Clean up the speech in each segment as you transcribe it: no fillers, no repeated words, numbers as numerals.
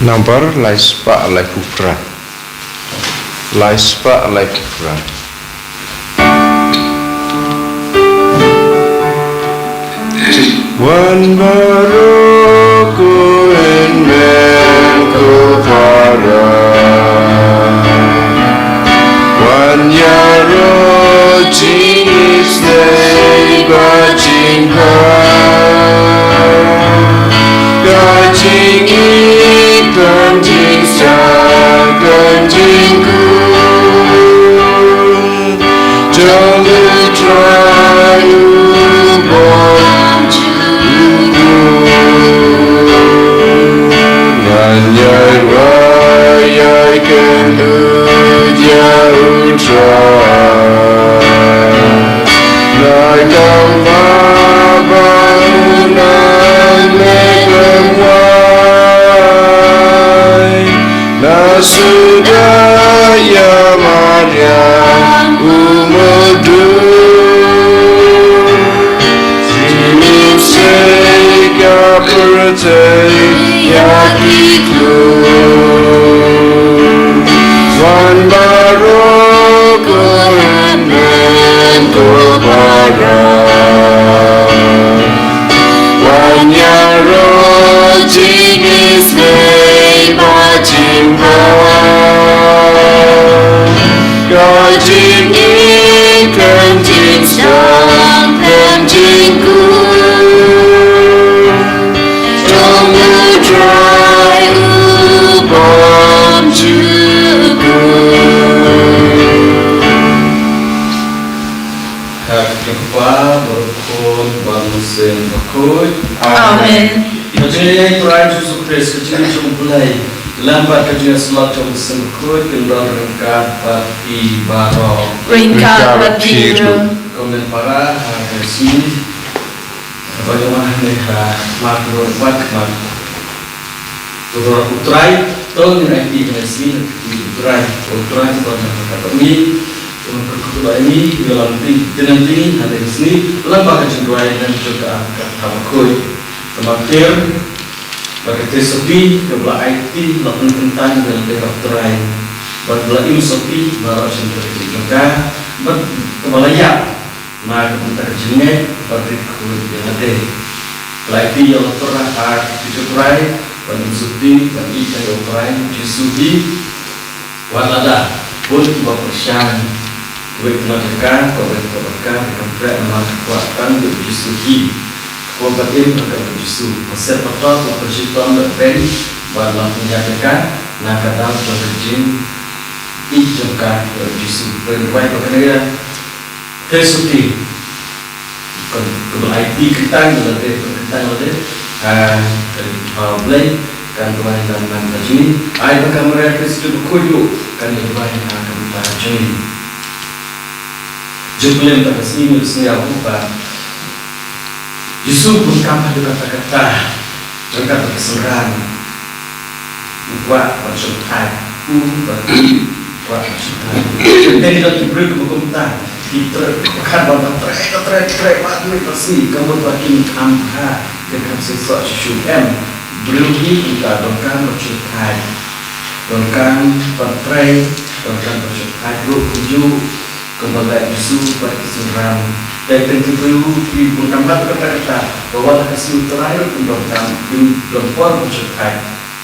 Number laispa alai kufra. Laispa alai kufra. Wan baroku en men kupara. Wan yaro jingis nei bajing ha. Gajing iklan jing sakan jingku. Jangan try ubon Nyai wayai kendu jauh try Nai kau bangunan melemwai Nasudah ya Maryam umudu Sinim sega pertai yakiklu Wan baroko men kopara Wan yaro jingis nei bajimba Gajing ikan jing sang penjingku Samudrai ubon juku Hakikwa berkut bangsen berkut Amen. Kejadian Tuhan Yesus Kristus kejadian jumpai lambat kejadian selat jom sengkut kendal rengkat bagi barok Ringkat batiru. komen para sini bagaimana nih makhluk mak turun utrai tahun ini di sini utrai pada kata ini untuk kedua ini dalam dengan tinggi ada di sini lambat kejadian dan juga kata koi tematir bagi sepi kebelah IT lakukan tentang dalam utrai berbela ilmu sepi baru sendiri juga kebelah ya maka tentang jenisnya bagi kulit yang ada lagi yang terang dicukurai bagi sepi bagi yang utrai disuhi walada pun berpersian kulit kenadekan keberkahan keberkahan kekuatan disuhi Kuat ini akan berjisu. Pasal pertama perjuangan berbeda barulah menyatakan nak kata berjin ijabkan berjisu. Berbaik perkara tersebut kebelai kita lebih boleh kan kemarin dan tajin. Ayat kamera tersebut kuyu kan berbaik akan tajin. Jumlah tak kesini aku pak. Yesus pun kampah dengan kata-kata dengan keseran buat bersyukur buat bersyukur jadi kita diberi kebukutan kita akan bertrek mati pasti kamu bagi kampah dengan sesuatu syukur berlebih kita dongkan bersyukur dongkan bertrek dongkan bersyukur tujuh kembali Yesus berkeseran dan tentu pun tambah kata-kata bahwa kasih terakhir pun belum bercekai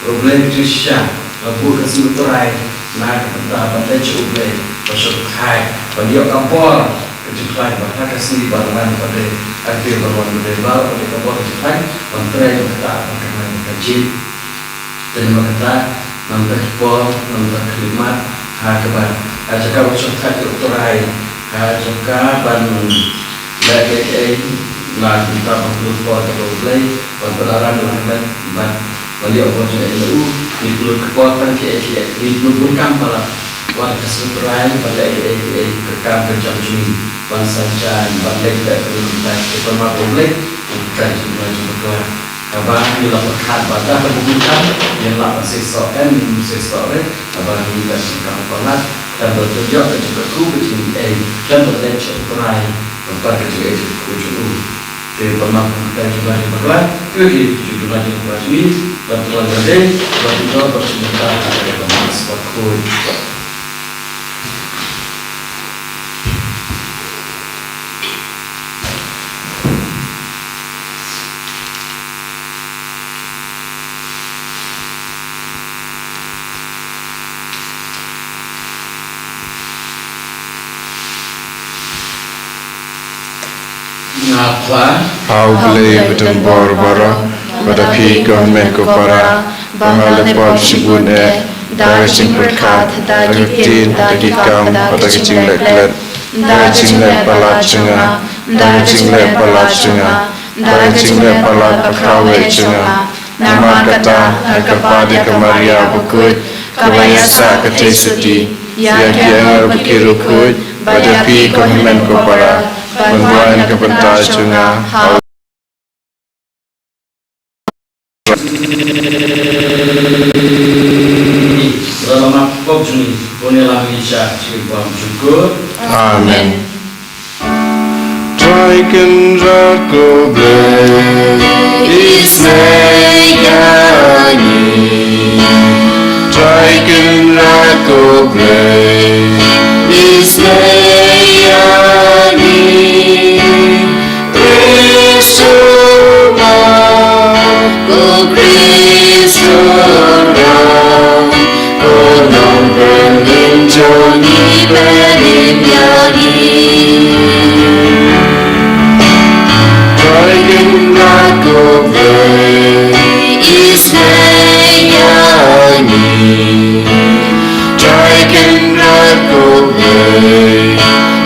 problem itu siapa lalu kasih terakhir nak kita pada cuba bercekai bagi kapor bercekai bahkan kasih barangan pada akhir baruan berdebar pada kapor bercekai menteri kata akan kaji dan kata nanti kapor nanti kalimat hakaban ajakah bercekai terakhir ajakah bangun lagi nak kita berkeluar kalau boleh berpelaran dengan iman beliau juga itu diperlu kekuatan diperlu bukan pada warga seterai pada kekam kerja juni bangsa dan bangsa kita kita perma boleh bukan juga kabar bila berkat pada kebutuhan yang lah sesuatu kabar kita sekarang pernah dan bertujuan juga ku begini dan berleceh terakhir tempat kerja itu Te pernah kita juga di Bagla, kita juga di Bagla ini, betul betul, betul bersemangat ada teman sepakul. Ngapa? Hau beli betul boro-boro, pada pi government ko para bangale pop sibun dari sing berkat, dari tin, dari kam, pada kecing leklet, dari kecing lepalat cenga, dari kecing lepalat cenga, dari kecing lepalat pekawe cenga, nama kata harkapadi kemaria bukut, kabayasa kete seti, ya kiangar bukirukut, pada pi government ko para bantuan kepentas cenga, hau Dalam makhluk ini, bonilah bisa cukup cukup. Amen. Traiken rako ble ismeyani. Traiken rako ble ismeyani. Krishna, Ku Krishna, Ku nong berlinjoni berlimpani. Traiken rako ble Ismeyani, Traiken rako ble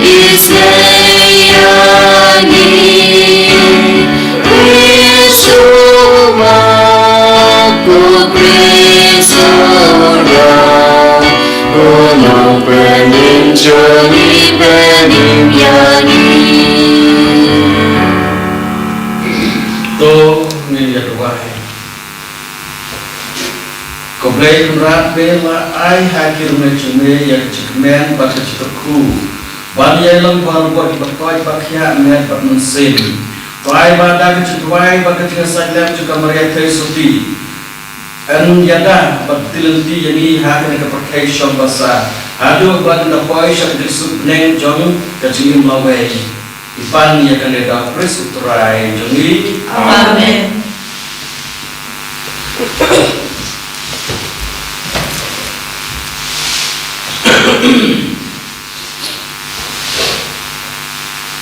Ismeyani, Krishna, Ku Krishna, Ku nong berlinjoni berlimpani. To ni ya tuai. Kau boleh berat bela ai hakir mecume yang cekmen pada cekku. Bali yang lang baru buat berkoi pakai med bermensin. Tuai pada kecetuai pada kecesalan juga mereka suti. Anu yada bertilenti yani hakir kepakai syom basa. Aduh bagi napoi syam disut neng jom kecingin melawai. Ipan yang akan ada pres uterai jongi. Amen.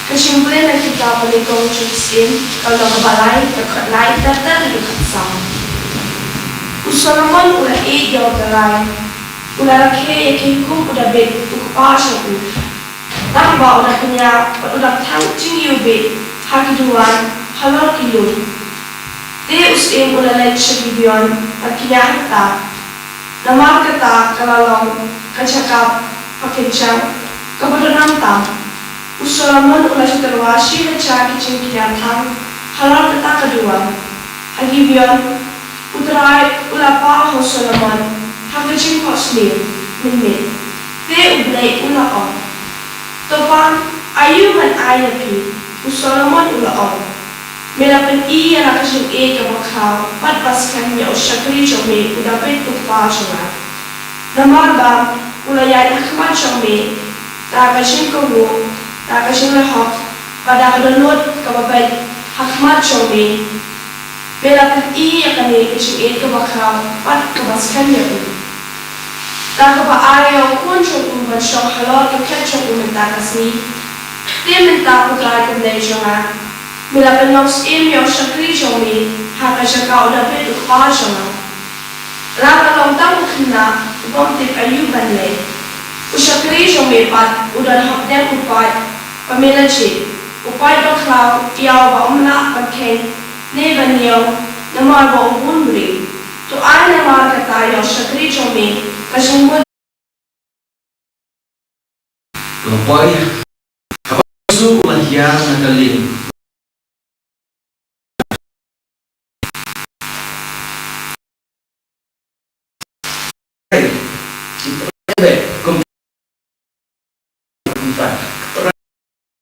Kesimpulan yang kita boleh kongsikan kalau kebalai dekat lain data dekat sama. Usahaman ulah jauh dari, ulah rakhe yakinkum udah bet ukupasa tu. Tambah udah punya udah tahu tinggi ubet haki duan halal kilo. Dia usim ulah lain sebibian akhirnya harta. Nama kata kalau kacakap pakencang kepada nantam. Usahaman ulah terwasi mencari cengkiatan halal kata kedua. Hagibian uterai ulah pah usahaman haki cengkoslim minmin. Dia ublai ulah on. Topan ayuman ayapi usahaman ulah on. Melapan iya nakasing kabakhaw patpaskan niya usyakri jome udapit ukpasyongan. Namarbam ulayay hakmat jome nakasing kubo nakasing lahok pada kadunod kababay hakmat jome. Melapan iya kani kasing kabakhaw patpaskan niya u. Nakapaayaw kung siyang umban siyang halal kakat siyang umantakas ni. Di minta putray kumlay siya nga. Melapan nos im yaw syakri jome haka siya ka udapit ukpasyongan. Raka long tang kena ubamtip ayuban le. Usyakri jome pat udan hakden upay pamilachi. Upay baklaw yaw ba umla pagkeng neban yaw namar ba umbunbri. To ay namar kata yaw syakri jome kasungod. Lepoi. Su ulah yang nagaling.